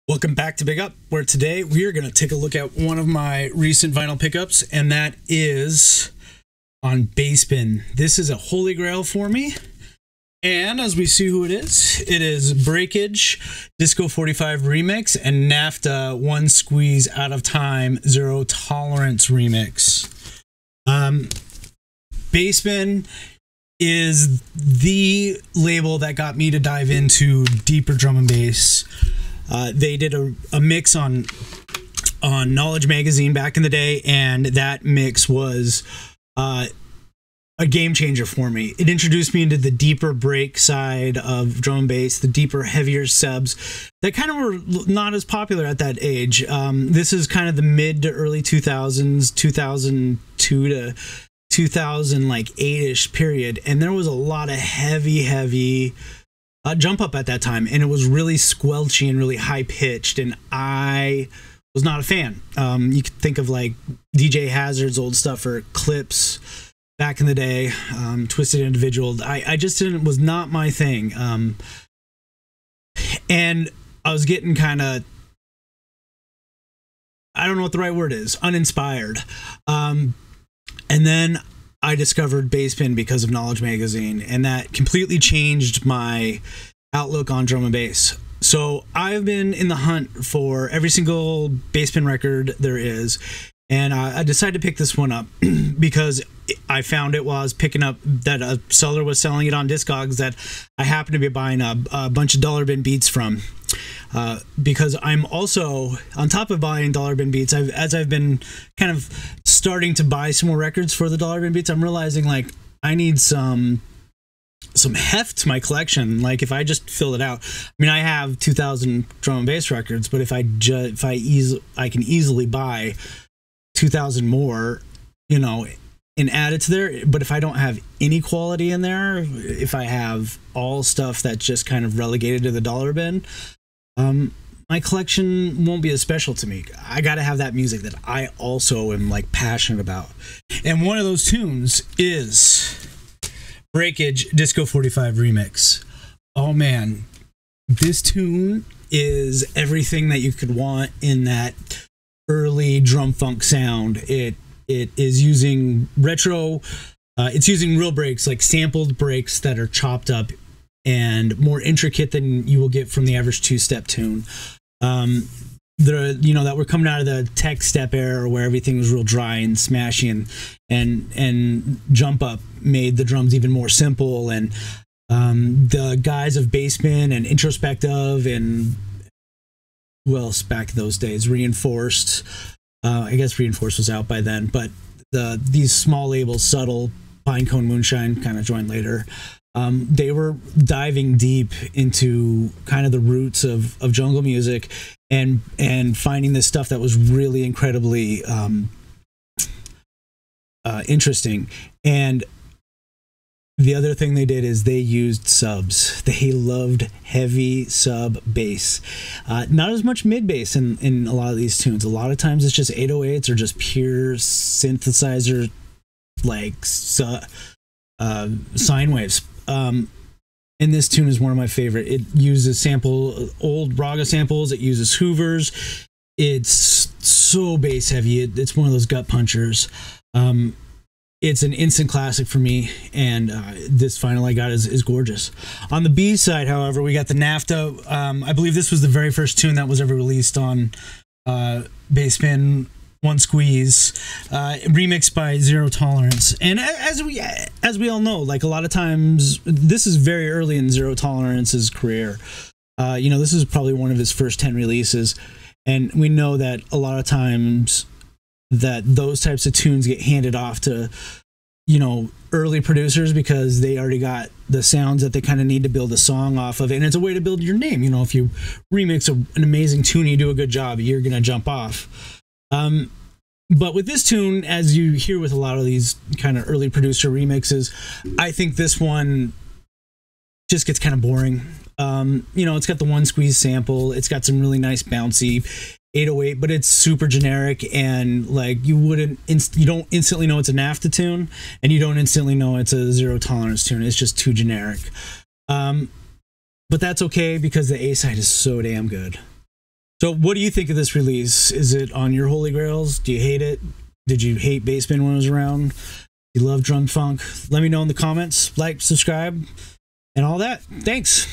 Welcome back to Big Up, where today we are going to take a look at one of my recent vinyl pickups, and that is on Bassbin. This is a holy grail for me, and as we see who it is Breakage, Disco 45 Remix, and NAFTA One Squeeze Out of Time Zero Tolerance Remix. Bassbin is the label that got me to dive into deeper drum and bass. They did a mix on Knowledge Magazine back in the day, and that mix was a game changer for me. It introduced me into the deeper break side of drum and bass, the deeper, heavier subs that kind of were not as popular at that age. This is kind of the mid to early 2000s, 2002 to 2008-ish period, and there was a lot of heavy jump up at that time, and it was really squelchy and really high pitched, and I was not a fan. You could think of like DJ Hazard's old stuff or Clips back in the day, Twisted Individual. I just was not my thing. And I was getting kind of, I don't know what the right word is, uninspired. And then I discovered Bassbin because of Knowledge Magazine, and that completely changed my outlook on drum and bass. So I've been in the hunt for every single Bassbin record there is, and I decided to pick this one up because I found it while I was picking up that a seller was selling it on Discogs that I happened to be buying a bunch of dollar bin beats from. Because I'm also, on top of buying dollar bin beats, as I've been kind of starting to buy some more records for the dollar bin beats, I'm realizing like I need some heft to my collection. Like if I just fill it out, I mean, I have 2,000 drum and bass records, but if I can easily buy 2,000 more, you know, and add it to there. But if I don't have any quality in there, if I have all stuff that's just kind of relegated to the dollar bin, my collection won't be as special to me. I gotta have that music that I also am like passionate about. And one of those tunes is Breakage Disco 45 Remix. Oh man, this tune is everything that you could want in that early drum funk sound. It is using retro, it's using real breaks, like sampled breaks that are chopped up and more intricate than you will get from the average two-step tune. That we're coming out of the tech step era where everything was real dry and smashy, and jump up made the drums even more simple, and the guys of Bassbin and Introspective and who else back in those days, Reinforced, I guess Reinforced was out by then, but these small labels, Subtle, Pinecone Moonshine kind of joined later. They were diving deep into kind of the roots of jungle music and finding this stuff that was really incredibly interesting. And the other thing they did is they used subs. They loved heavy sub bass. Not as much mid bass in a lot of these tunes. A lot of times it's just 808s or just pure synthesizer like sine waves. And this tune is one of my favorite. It uses old Raga samples. It uses Hoovers. It's so bass heavy. It's one of those gut punchers. It's an instant classic for me, and this vinyl I got is gorgeous. On the B side, however, we got the NAFTA. I believe this was the very first tune that was ever released on Bassbin. One Squeeze, remixed by Zero Tolerance. And as we all know, like a lot of times, this is very early in Zero Tolerance's career. This is probably one of his first 10 releases, and we know that a lot of times that those types of tunes get handed off to, early producers because they already got the sounds that they kind of need to build a song off of, and it's a way to build your name. If you remix an amazing tune and you do a good job, you're gonna jump off. But with this tune, as you hear with a lot of these kind of early producer remixes, I think this one just gets kind of boring. It's got the One Squeeze sample. It's got some really nice bouncy 808, but it's super generic, and like you don't instantly know it's a NAFTA tune, and you don't instantly know it's a Zero Tolerance tune. It's just too generic. But that's okay because the A side is so damn good. So what do you think of this release? Is it on your holy grails? Do you hate it? Did you hate Bassman when it was around? You love drum funk? Let me know in the comments. Like, subscribe, and all that. Thanks.